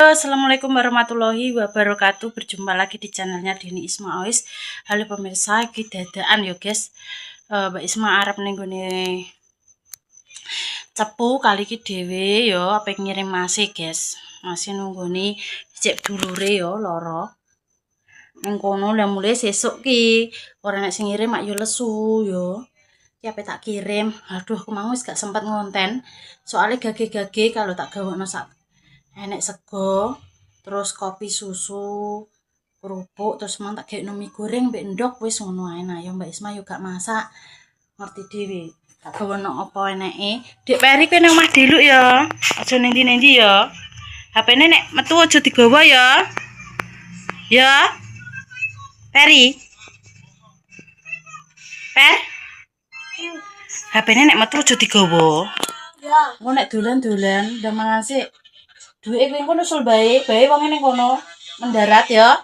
Assalamualaikum warahmatullahi wabarakatuh. Berjumpa lagi di channelnya Deni Isma Ois. Halo pemirsa, iki dadaan yo guys. Mbak Isma arep ning gone cepu kali iki dhewe yo ape ngirim masih guys. Masih nunggoni cek dulure yo loro. Nang kono lah mulai sesuk ki. Ora nek sing ngirim mak yo lesu yo. Ki ape tak kirim. Aduh, aku mau wis gak sempat ngonten. Soalnya gage-gage kalau tak gawekno sak enek sego, terus kopi susu, kerupuk, terus mang tak gawe mie goreng mbek ndok wis ngono ae. Nah, ya Mbak Isma yo gak masak. Ngerti dhewe. Tak gawono apa eneke. Dek Peri kowe nang omah deluk ya. Aja ning ndi-ndi ya. HP-ne nek metu aja digawa ya. Ya. Peri. Per. HP-ne nek metu aja digawa. Ya. Engko nek dolan-dolan ndang mangan sik. Duit kowe engko nusul bae wong ning kono mendarat ya.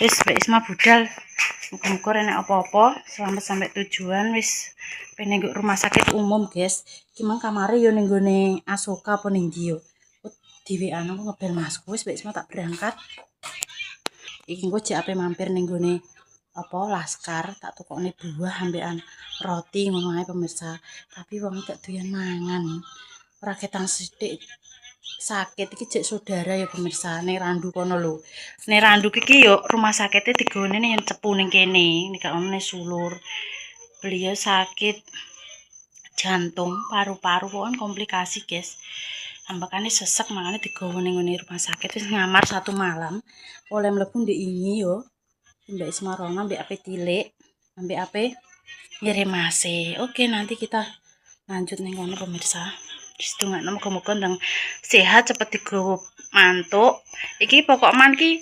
Wis Mbak Isma budal. Muga-muga enek apa-apa selamat sampai tujuan wis pengen nggo rumah sakit umum, guys. Iki mang kamare yo ning gone Asoka apa ning ndi yo. Dhewean aku ngebel Masku wis Mbak Isma tak berangkat. Iki engko jek ape mampir ning gone apa Laskar tak tukokne buah ambekan roti ngono ae pemirsa. Tapi wong gak doyan mangan. Ora ketang sithik sakit iki jek saudara ya pemirsa ning Randu kono lho. Ning Randu iki yo rumah sakitnya digone ning cepu ning kene, nek gak ono sulur. Beliau sakit jantung, paru-paru kan komplikasi, guys. Ambekane sesek makane digawa ning rumah sakit wis ngamar 1 malam. Oleh mlebu ndek ini yo. Mbak Isma Rono mbek ape tilik, ambek ape ngirimase. Oke, nanti kita lanjut ning kono pemirsa. Sedungakno muga-muga ndang sehat cepet digawa mantuk. Iki pokok man ki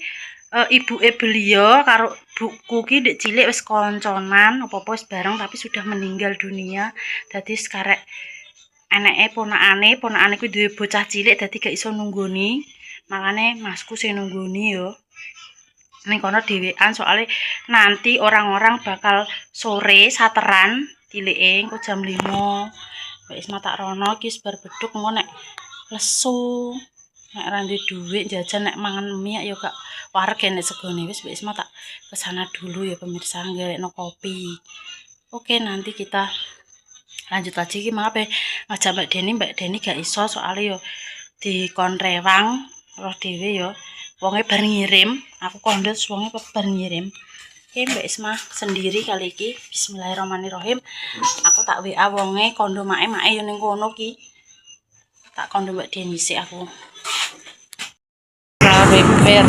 ibuke beliau karo buku ki ndek cilik wis konconan apa-apa wis bareng tapi sudah meninggal dunia. Dadi sekarek anake ponakane kuwi duwe bocah cilik dadi gak iso nunggoni. Makane masku sing nunggoni yo. Ning kono dhewean soalnya nanti orang-orang bakal sore sateran tilike engko jam 5. Mbak Isma tak rono ki bar beduk engko nek lesu. Nek ora duwe dhuwit jajan nek mangan mie ya gak wareg nek segone wis Mbak Isma tak kesana dulu ya pemirsa nggalekno kopi. Oke, nanti kita lanjut lagi ki mape ngajak Mbak Deni gak iso soalnya yo dikon rewang roh dhewe yo. Wonge bar ngirim, aku kondot wonge bar ngirim. Oke, Mbak Isma sendiri kali iki. Bismillahirrahmanirrahim. Aku tak WA wonge kondo mae yo ning kono ki. Tak kondo Mbak Deni sik aku. Repair.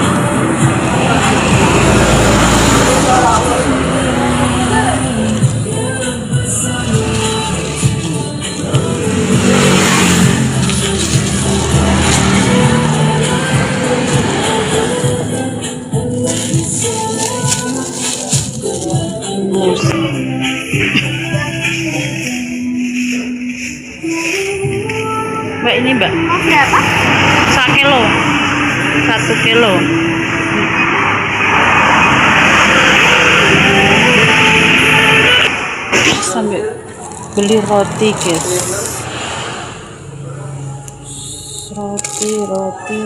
Mbak ini Mbak berapa? 1 kilo 1 kilo sampai beli roti guys, roti oke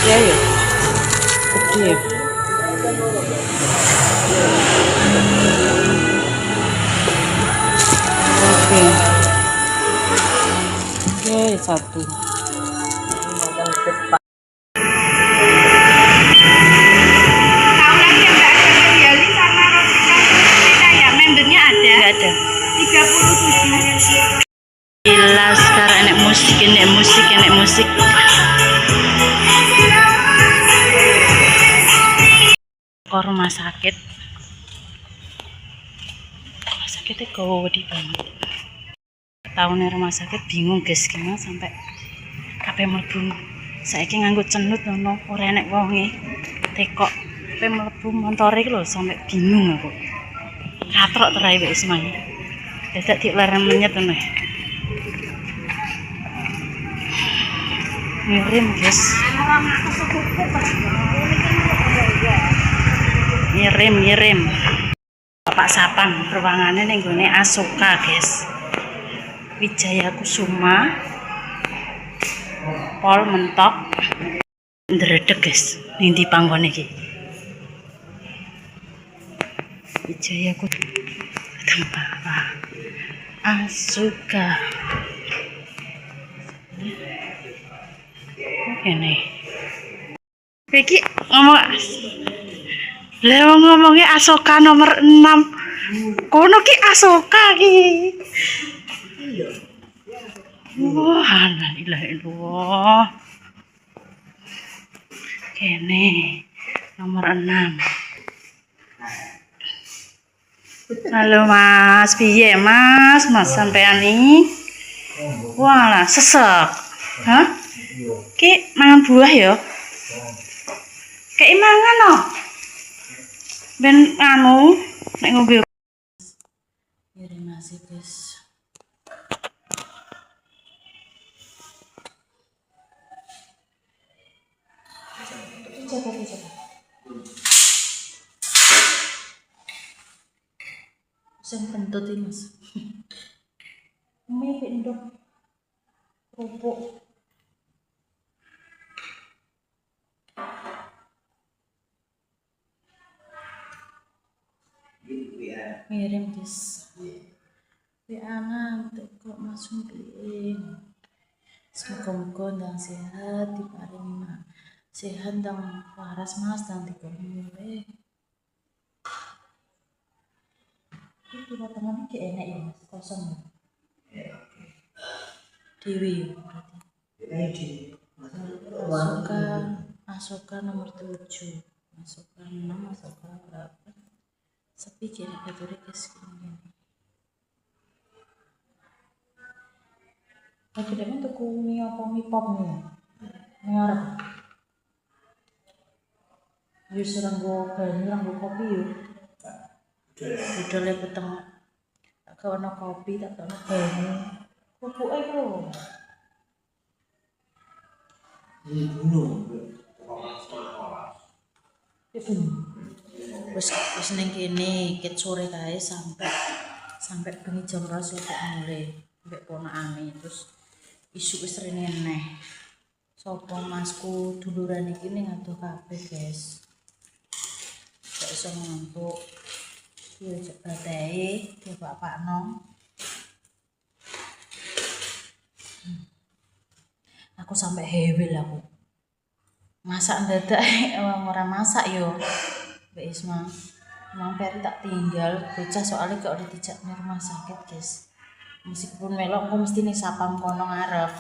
ya ya gede. Oke, 1. Ada 37. Gila sekarang enek musik. Ke rumah sakit. Rumah sakitnya gede banget. Tahun rumah sakit bingung guys gimana sampai kabeh mlebu. Saiki nganggo cenut ngono, ora enek wonge. Tekok kabeh mlebu montore iki lho sampai bingung aku. Katrok terai Mbak Isma. Dadak dilarang menyet ngono. Ngirim, guys. Ngirim. Bapak Sapang ruangannya ning gone Asoka, guys. Wijaya Kusuma pol mentok. Ndredeg guys, ning ndi panggone iki. Wijaya ku tempat Asuka. Kene. Iki ngomong ngomongnya Asoka nomor 6. Kono ki Asoka ki. Wah, la ilaha illallah. Kene nomor 6. Halo Mas, piye Mas? Mas sampean nih? Walah, sesek. Hah? Ki mangan buah ya? Kayak mangan no? Ben anu nek ngombe. Kirim nasi guys. Coba. Sing kentut iki Mas. Mie ndok. Kerupuk. Ngirim guys. Anak kok masuk piring. Semoga-moga ndang sehat diparingi sehat ndang waras Mas ndang dikombe. Iki teman iki enak ya Mas, kosong. Dewi berarti. Asoka nomor 7. Asoka 6, Asoka berapa? Sepi kira kira guys ini. Akhirnya tuku mie apa mie pop nih? Ngarep. Yus ranggo banyu ranggo kopi yuk. Udah le peteng. Tak kawana kopi, tak kawana banyu. Kupuke lho. Wis ning kene ket sore kae sampai bengi jam 12 kok mulai mbek ponakane terus isu wis rene neh. Sopo Masku duluran iki ning adoh kabeh guys. Gak iso ngantuk. Iki cek batehe dibapakno. Aku sampai hewil aku. Masak dadak ora masak yo. Mbak Isma. Mang Peri tak tinggal bocah soalnya gak udah dijak ning rumah sakit, guys. Meskipun melok engko mesti ning sapam kono ngarep.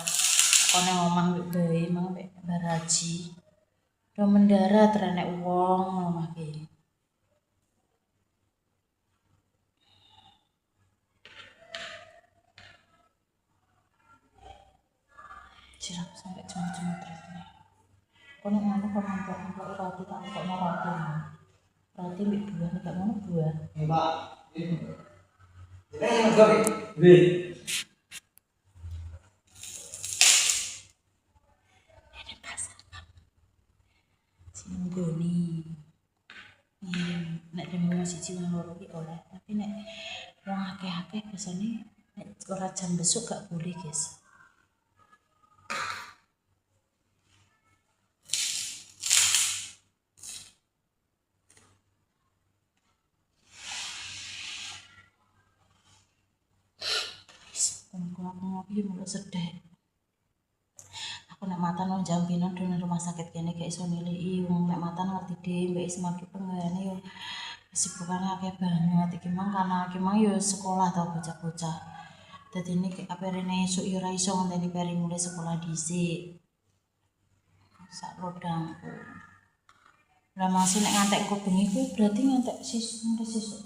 Kono ngomong mbek bae mang mbek Baraji. Do mendarat renek wong ngomah ki. Cirap sampai cuma-cuma terus nih. Kono nganu kok nempel roti tak kok roti. Roti mbek buah nek ngono buah. Mbak. Ini ngono. Nggih. Ini pasar. Sing goni. Nek demo siji wong loro ki oleh, tapi nek wong akeh-akeh biasane nek ora jam besuk gak boleh, guys. Aku mulai sedih. Aku nek mata nang jampinan di rumah sakit kene gak iso nilai wong nek mata ngerti dhewe mbek semakin penggane yo kesibukane akeh banget iki mang karena iki mang yo sekolah to bocah-bocah. Dadi nek aperene esuk yo ora iso ngenteni peri mulai sekolah dhisik. Sak rodangku. Lah masih nek ngantek engko bengi ku berarti ngantek sesuk.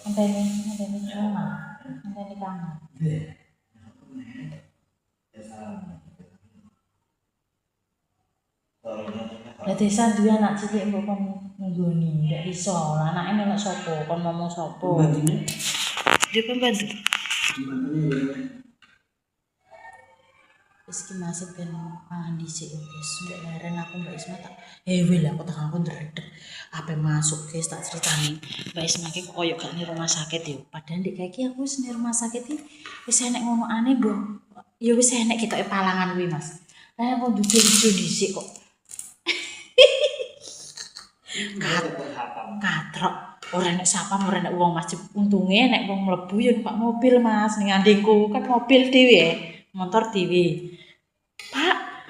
Ngenteni cuma. Ngenteni kamu. Lah desa duwe anak cilik mbok kon nggoni, ndak iso. Lah anake melok sapa? Kon ngomong sapa? Dia pembantu. Wis ki masih ben pangan dhisik wis mbek leren aku Mbak Isma tak hewil aku tak aku ndredeg. Ape masuk guys tak critani. Mbak Isma ki koyo gak ning rumah sakit yo. Padahal ndek iki aku wis ning rumah sakit iki wis enek ngono aneh, Mbok. Ya wis enek ketoke palangan kuwi, Mas. Lah kok duduk dhisik kok. Katrok. Ora nek sapa ora nek wong Mas. Untunge nek wong mlebu ya numpak mobil Mas. Ning andengku kan mobil dhewe, motor dhewe. Pak,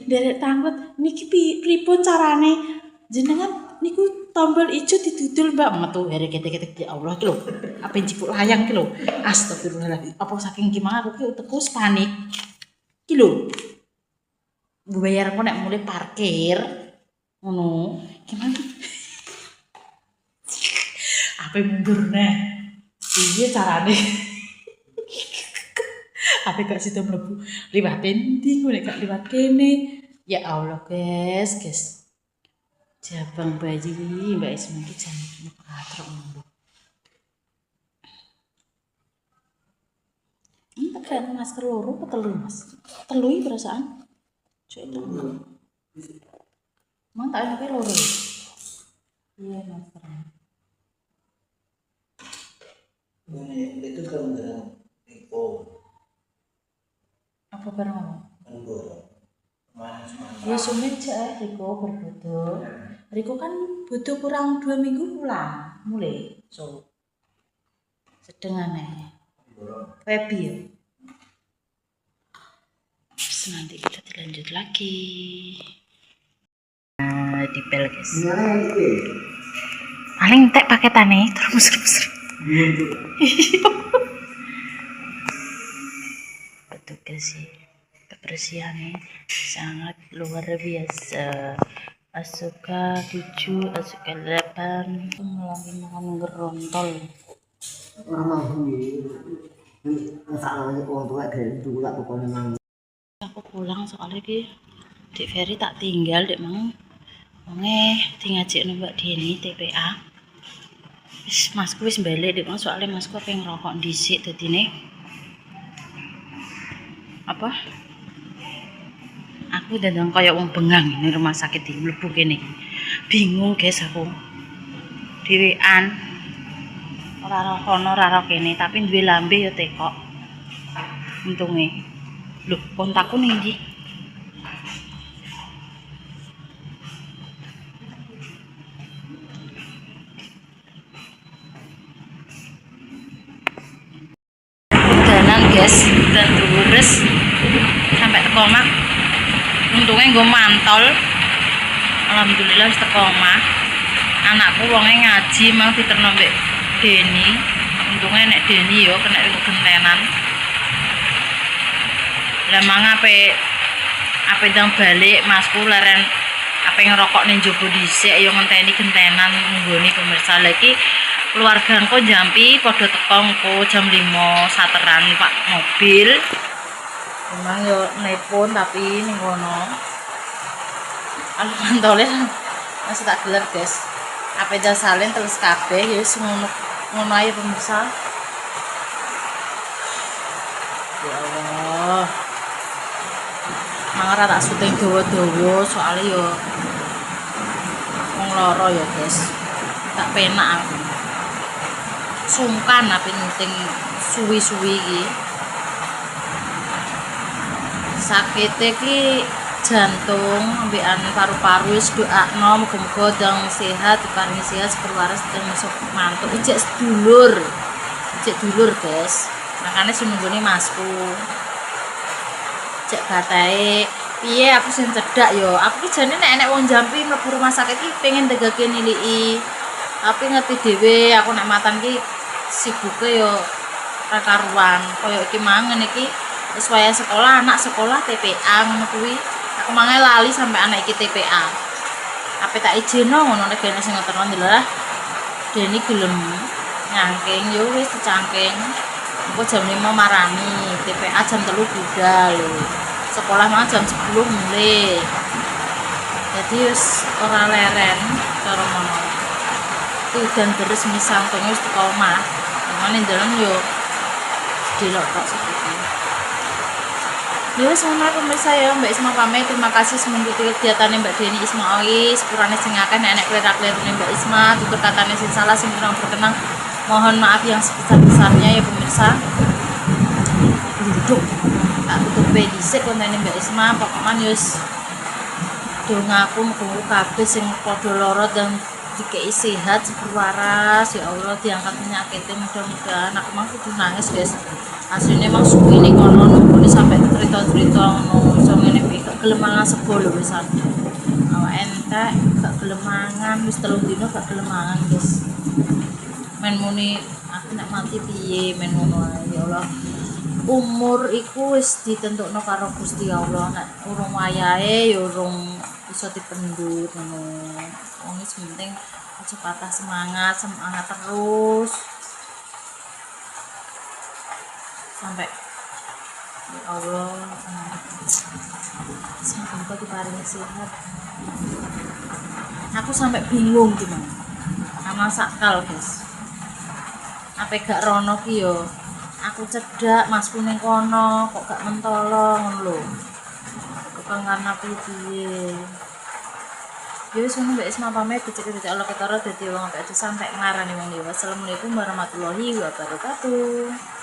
nderek tanglet niki pripun carane? Jenengan niku tombol ijo didudul Mbak metu here ketek-ketek ya Allah iki lho. Apa jipuk layang iki lho. Astagfirullahaladzim. Apa saking gimana aku ki utekku panik. Iki lho. Bayar aku nek mulai parkir ngono. Gimana? Apa mundur neh. Piye carane? Apa gak situ mlebu liwat endi nek gak liwat kene. Ya Allah, guys. Jabang bayi Mbak Isma iki jan katrok ngono. Ini pakai masker loro apa telu Mas? Telu iki perasaan. Cek telu. Mang tak enak loro. Iya masker. Itu kan Riko. Apa barang apa? Ya sumin cek Riko berbutuh. Riko kan butuh kurang 2 minggu pulang mulai. So sedengane. Febi ya. Terus nanti kita lanjut lagi. Dipel guys. Paling entek paketane terus. Betul sih. Kebersihannya sangat luar biasa. Asuka 7, asuka 8 lagi makan gerontol. Aku pulang soalnya ki Dek Ferry tak tinggal dek mang ngajak Mbak Deni TPA. Wis masku wis balik dek mang soalnya masku pengen ngerokok dhisik dadine apa? Aku dadang kaya wong bengang ini rumah sakit di mlebu kene. Bingung guys aku. Dhewean. Ora roh kono ora roh kene, tapi duwe lambe ya tekok. Untunge. Loh, kontakku ning ndi? Dalan guys, dan lurus sampai teko omah. Untungnya gue mantol. Alhamdulillah teko omah. Anakku wonge ngaji mau diterno mbek Deni. Untungnya nek Deni yo kena gentenan. Lah mang ape ndang balik masku leren ape ngerokok ning njaba dhisik yo ngenteni gentenan nggone pemirsa. Lah iki keluargaku jampi padha teko engko jam 5 sateran Pak mobil. Memang yo nelpon tapi ning kono. Mantole masih tak gelar guys. Apa aja salin terus kabeh ya wis ngono ae pemirsa. Ya Allah. Mangara tak syuting dawa-dawa soalnya yo wong loro ya guys. Tak penak aku. Sungkan apa penting suwi-suwi iki. Sakit iki jantung ambekan paru-paru wis doakno muga-muga dang sehat diparingi sehat seperwaras dan iso mantuk ijek sedulur guys. Makane sing nunggone masku cek batahe piye aku sing cedak yo. Aku ki jane nek wong Jampi mlebu rumah sakit ki pengen tegake niliki. Tapi ngerti dhewe aku nek matan ki sibuke yo ora karuan. Kaya iki mangen iki wis waya sekolah, anak sekolah TPA ngono kuwi. Aku mangan lali sampai anak iki TPA. Apa tak izinno ngono nek kene sing ngeterno ndelah. Deni gelem nyangking yo wis dicangking. Engko jam 5 marani, TPA jam 3 budal. Sekolah mah jam 10 mulai. Jadi wis ora leren karo ngono. Udan terus misang tong wis teko omah. Mane dalan yo delok tok seperti. Ya sama pemirsa ya Mbak Isma pamit. Terima kasih mengikuti kegiatannya Mbak Deni Ismail. Sepurane sing akeh nek klera-klerune Mbak Isma, tutur katane sing salah sing kurang berkenan. Mohon maaf yang sebesar-besarnya ya pemirsa. Duduk. Tak tutup luwih dhisik kontene Mbak Isma pokoknya wis dongaku muga kabeh sing padha lara dan dikei sehat waras ya Allah, diangkat penyakitnya mudah-mudahan. Aku mah kudu nangis guys, aslinya emang suwi nih kono nunggu sampai cerita-cerita ngono iso ngene iki gak gelemangan sego lho wisan awak entek gak gelemangan wis 3 dino gak gelemangan guys. Men muni aku nek mati piye men ngono ae ya Allah. Umur iku wis ditentukno karo Gusti Allah, nek urung wayahe ya urung iso dipendhut ngono. Wong wis penting aja patah semangat terus sampai ya Allah semoga diparingi sehat. Aku sampai bingung gimana sama sakal guys, apa gak rono ki yo aku cedak masku ning kono kok gak mentolo ngono lho, bukan karena piye. Ya wis ngono Mbak Isma pamit, dicek-cek Allah ketara dadi wong apik aja sampai ngarani wong liya. Wassalamualaikum warahmatullahi wabarakatuh.